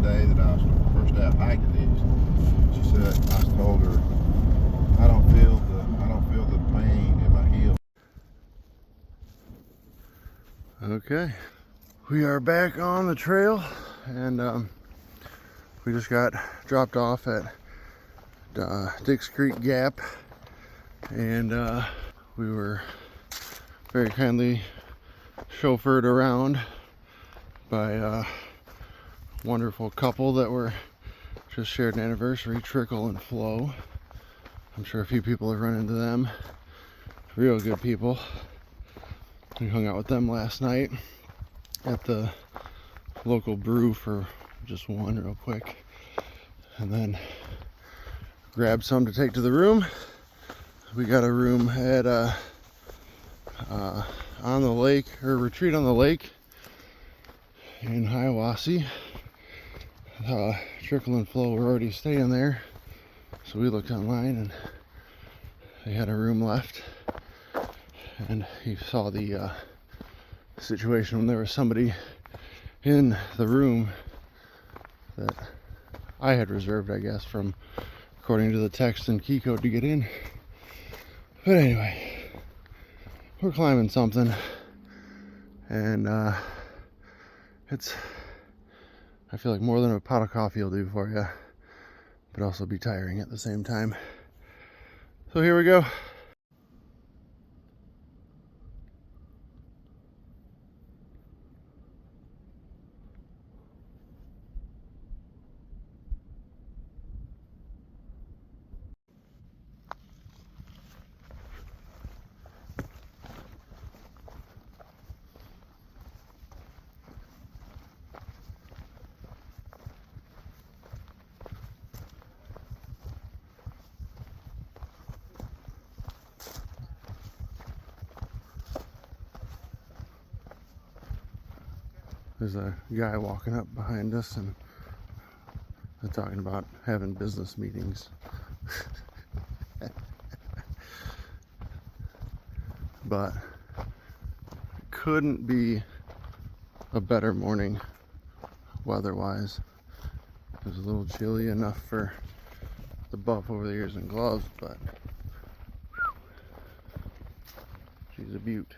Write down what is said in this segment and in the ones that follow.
day that I was first out hiking these. She said, I told her, I don't feel the pain in my heel. Okay, we are back on the trail, and we just got dropped off at Dix Creek Gap, and we were very kindly chauffeured around by a wonderful couple that were just shared an anniversary, Trickle and Flo. I'm sure a few people have run into them. Real good people. We hung out with them last night at the local brew for just one real quick, and then grabbed some to take to the room. We got a room at on the lake, or retreat on the lake in Hiawassee. Trickle and Flo were already staying there, so we looked online and they had a room left. And he saw the situation when there was somebody in the room that I had reserved, I guess, from according to the text and key code to get in. But anyway, we're climbing something, and it's, I feel like more than a pot of coffee will do for you, but also be tiring at the same time. So here we go. There's a guy walking up behind us, and they're talking about having business meetings. But couldn't be a better morning weather-wise. It was a little chilly enough for the buff over the ears and gloves, but she's a beaut.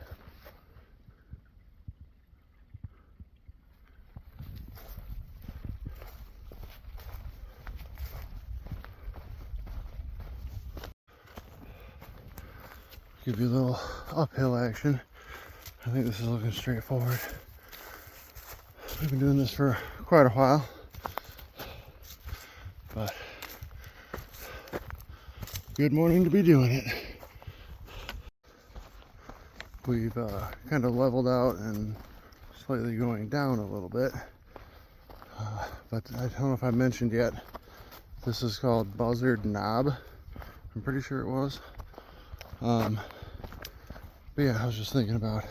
Give you a little uphill action. I think this is looking straightforward. We've been doing this for quite a while, but good morning to be doing it. We've kind of leveled out and slightly going down a little bit, but I don't know if I mentioned yet, this is called Buzzard Knob. I'm pretty sure it was. But yeah, I was just thinking about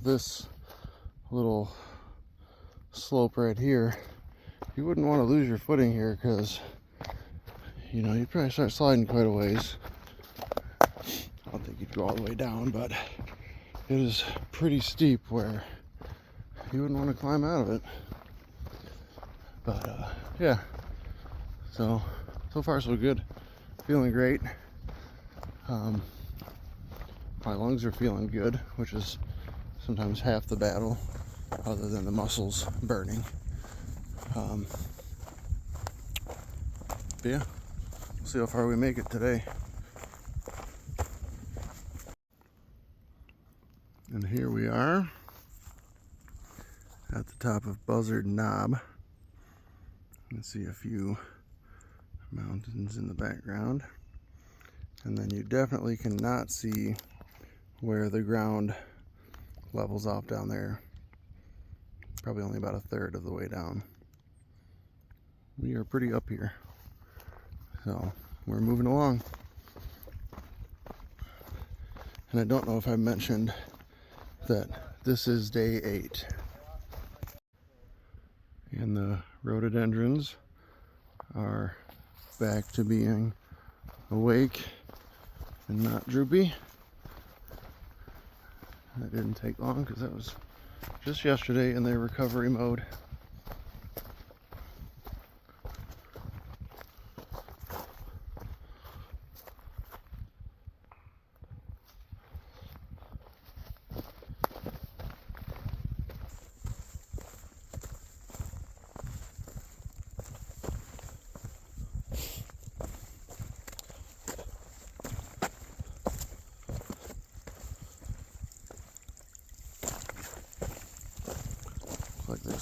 this little slope right here. You wouldn't want to lose your footing here, because you know, you'd probably start sliding quite a ways. I don't think you'd go all the way down, but it is pretty steep where you wouldn't want to climb out of it. But yeah, so far so good. Feeling great. My lungs are feeling good, which is sometimes half the battle, other than the muscles burning. But yeah, we'll see how far we make it today. And here we are at the top of Buzzard Knob. You can see a few mountains in the background. And then you definitely cannot see where the ground levels off down there. Probably only about a third of the way down. We are pretty up here, so we're moving along. And I don't know if I mentioned that this is day 8, and the rhododendrons are back to being awake and not droopy. That didn't take long, because that was just yesterday in their recovery mode.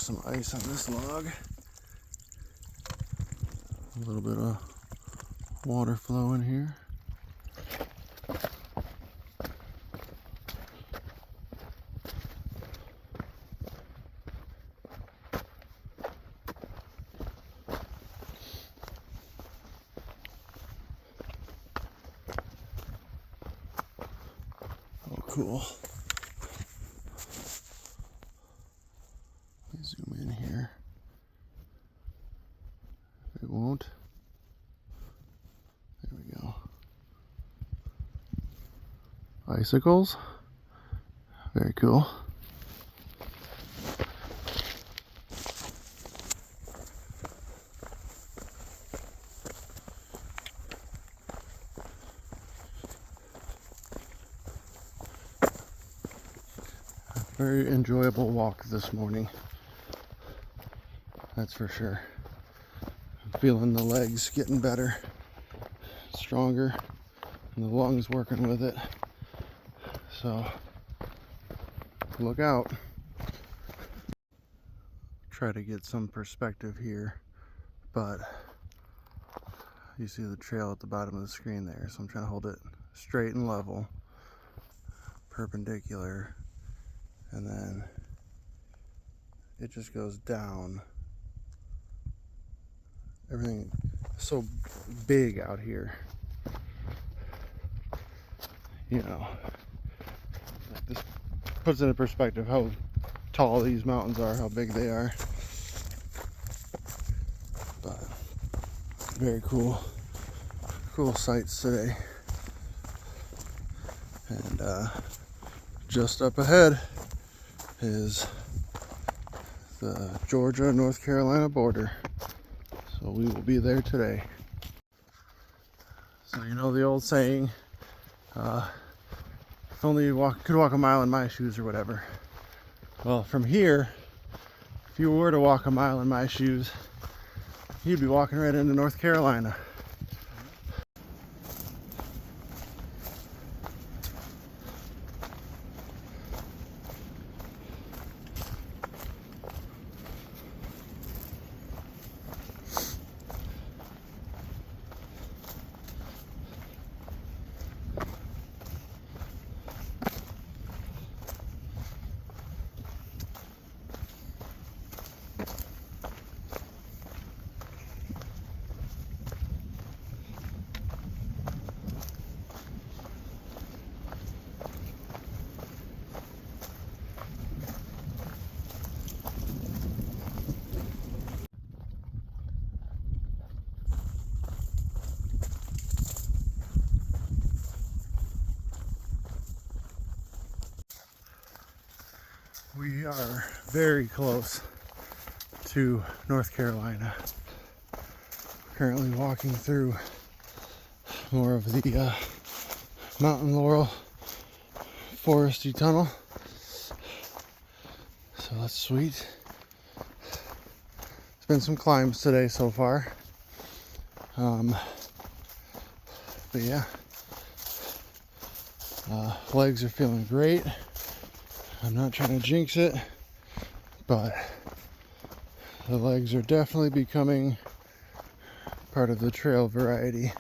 Just some ice on this log. A little bit of water flow in here. Oh, cool. Let me zoom in here. It won't. There we go. Icicles. Very cool. Very enjoyable walk this morning. That's for sure. I'm feeling the legs getting better, stronger, and the lungs working with it. So look out. Try to get some perspective here, but you see the trail at the bottom of the screen there, so I'm trying to hold it straight and level, perpendicular, and then it just goes down. Everything is so big out here, you know. This puts into perspective how tall these mountains are, how big they are. But very cool sights today. And just up ahead is the Georgia-North Carolina border. So we will be there today. So you know the old saying, only could walk a mile in my shoes or whatever. Well, from here, if you were to walk a mile in my shoes, you'd be walking right into North Carolina. We are very close to North Carolina. Currently walking through more of the Mountain Laurel foresty tunnel. So that's sweet. It's been some climbs today so far. But yeah, legs are feeling great. I'm not trying to jinx it, but the legs are definitely becoming part of the trail variety.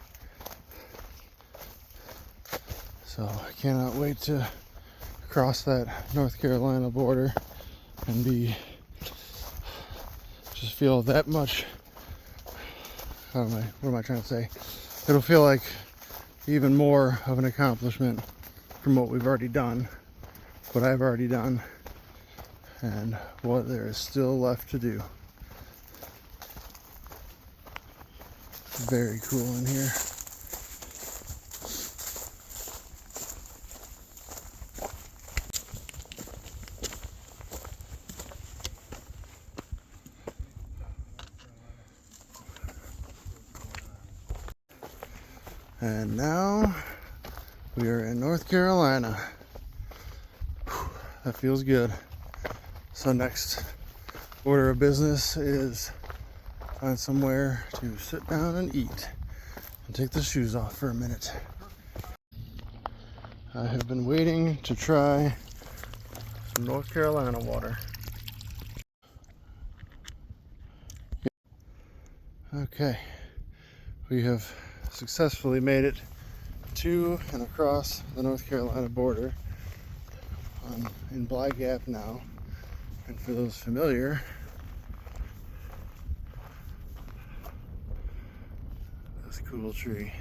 So I cannot wait to cross that North Carolina border and just feel that much, what am I trying to say? It'll feel like even more of an accomplishment from what we've already done. What I've already done and what there is still left to do. Very cool in here. And now we are in North Carolina. That feels good. So next order of business is find somewhere to sit down and eat and take the shoes off for a minute. I have been waiting to try some North Carolina water. Okay, we have successfully made it to and across the North Carolina border. I'm in Bly Gap now, and for those familiar, this cool tree.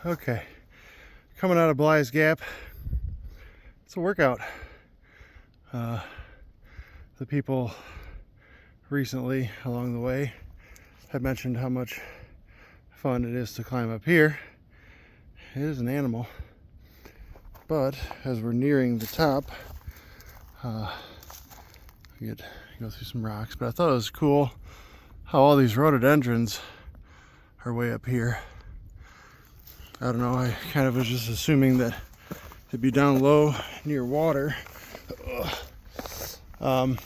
Okay, coming out of Bly's Gap, it's a workout. The people recently along the way have mentioned how much fun it is to climb up here. It is an animal, but as we're nearing the top, we get go through some rocks. But I thought it was cool how all these rhododendrons are way up here. I don't know, I kind of was just assuming that it'd be down low near water. And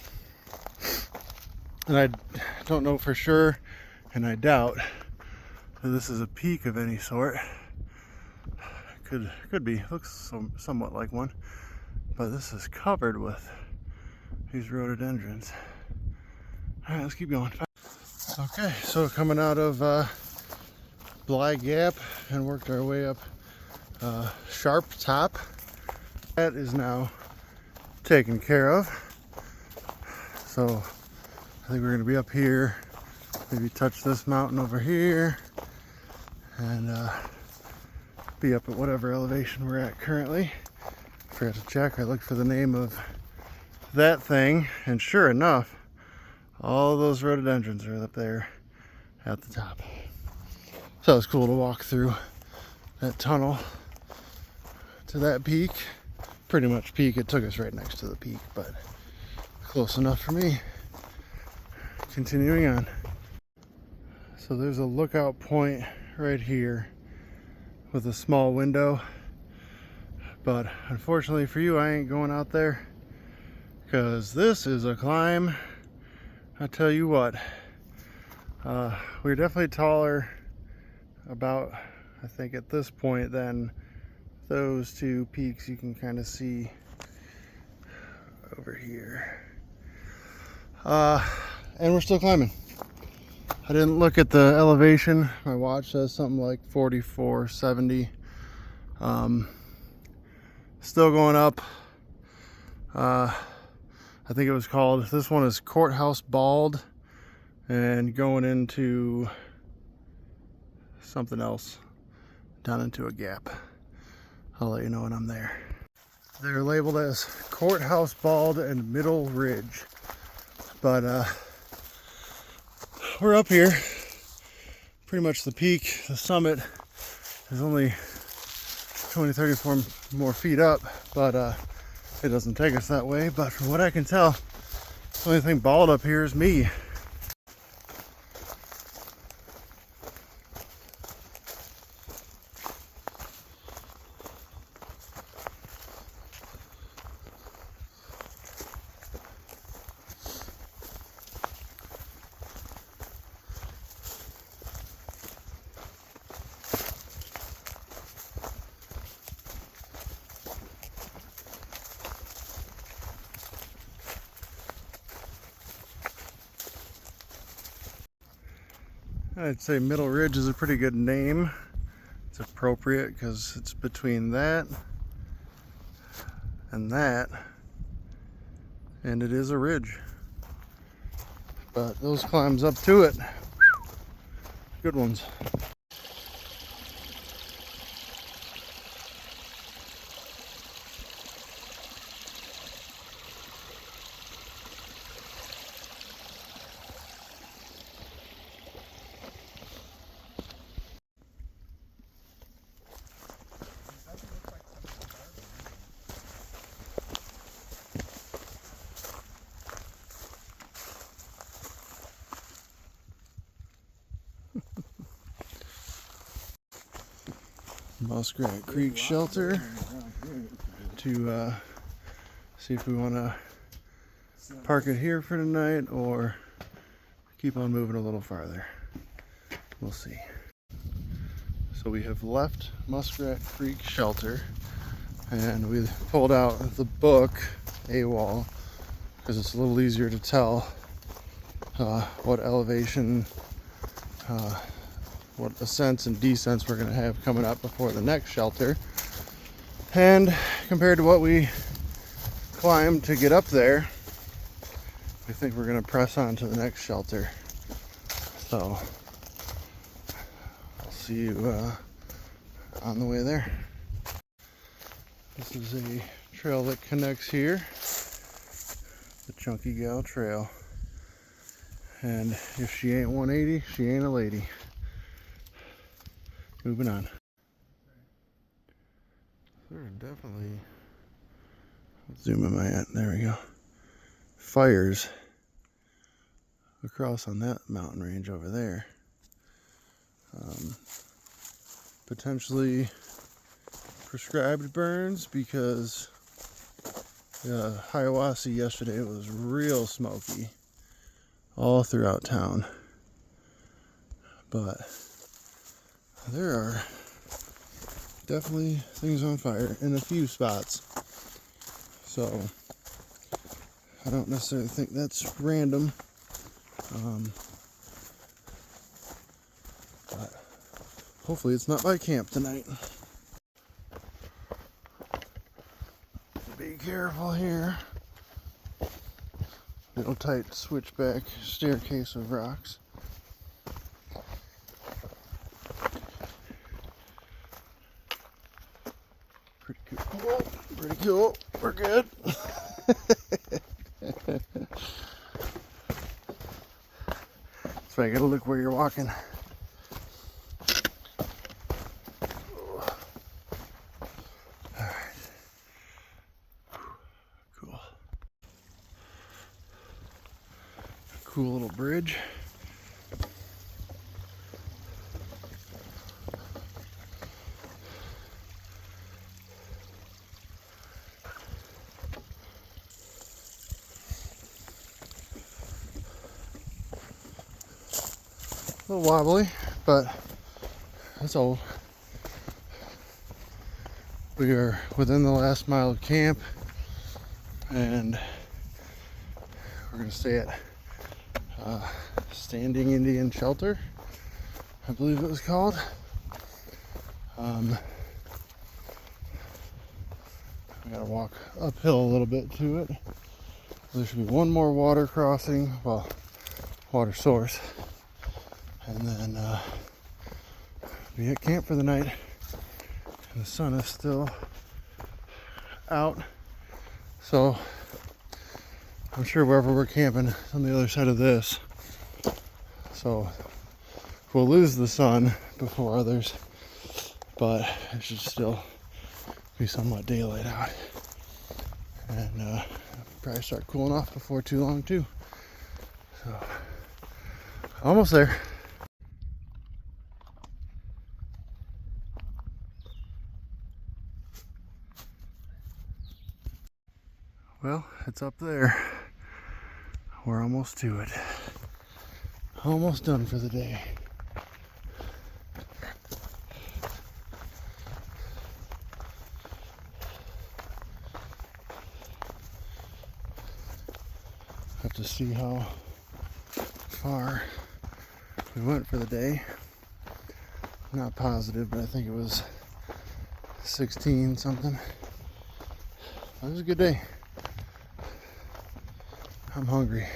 I don't know for sure, and I doubt that this is a peak of any sort. Could be, looks somewhat like one, but this is covered with these rhododendrons. All right, let's keep going. Okay, so coming out of Bly Gap and worked our way up Sharp Top. That is now taken care of. So I think we're going to be up here, maybe touch this mountain over here, and be up at whatever elevation we're at currently. Forgot to check. I looked for the name of that thing, and sure enough, all those rhododendrons are up there at the top. So it was cool to walk through that tunnel to that peak. Pretty much peak. It took us right next to the peak, but close enough for me. Continuing on. So there's a lookout point right here with a small window, but unfortunately for you, I ain't going out there because this is a climb. I tell you what, we're definitely taller about, I think at this point, than those two peaks you can kind of see over here. And we're still climbing. I didn't look at the elevation. My watch says something like 4470. Still going up. I think it was called, this one is Courthouse Bald, and going into something else down into a gap. I'll let you know when I'm there. They're labeled as Courthouse Bald and Middle Ridge, but we're up here, pretty much the peak. The summit is only 34 more feet up, but it doesn't take us that way. But from what I can tell, the only thing bald up here is me. I'd say Middle Ridge is a pretty good name. It's appropriate because it's between that, and it is a ridge. But those climbs up to it, good ones. Muskrat Creek Shelter to see if we want to park it here for tonight or keep on moving a little farther. We'll see. So we have left Muskrat Creek Shelter, and we pulled out the book AWOL because it's a little easier to tell what elevation, what ascents and descents we're going to have coming up before the next shelter. And compared to what we climbed to get up there, I think we're going to press on to the next shelter. So I'll see you on the way there. This is a trail that connects here, the Chunky Gal Trail. And if she ain't 180, she ain't a lady. Moving on. There are definitely, zoom in my at, there we go, fires across on that mountain range over there. Potentially prescribed burns because Hiawassee yesterday was real smoky all throughout town. But there are definitely things on fire in a few spots. So I don't necessarily think that's random. But hopefully it's not by camp tonight. Be careful here. Little tight switchback staircase of rocks. Pretty cool. Pretty cool. We're good. So I gotta look where you're walking. Alright. Cool. Cool little bridge. A little wobbly, but that's all. We are within the last mile of camp, and we're going to stay at Standing Indian Shelter, I believe it was called. I gotta walk uphill a little bit to it. There should be one more water crossing, well, water source, and then be at camp for the night. And the sun is still out, so I'm sure wherever we're camping is on the other side of this. So we'll lose the sun before others, but it should still be somewhat daylight out. And probably start cooling off before too long too. So almost there. Well, it's up there. We're almost to it. Almost done for the day. Have to see how far we went for the day. Not positive, but I think it was 16 something. It was a good day. I'm hungry.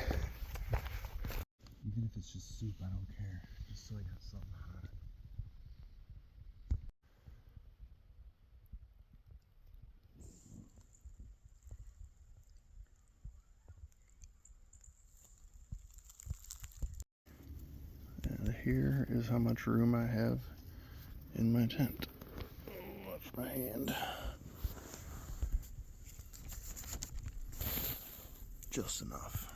Even if it's just soup, I don't care. Just so I got something hot. And here is how much room I have in my tent. Watch my hand. Just enough.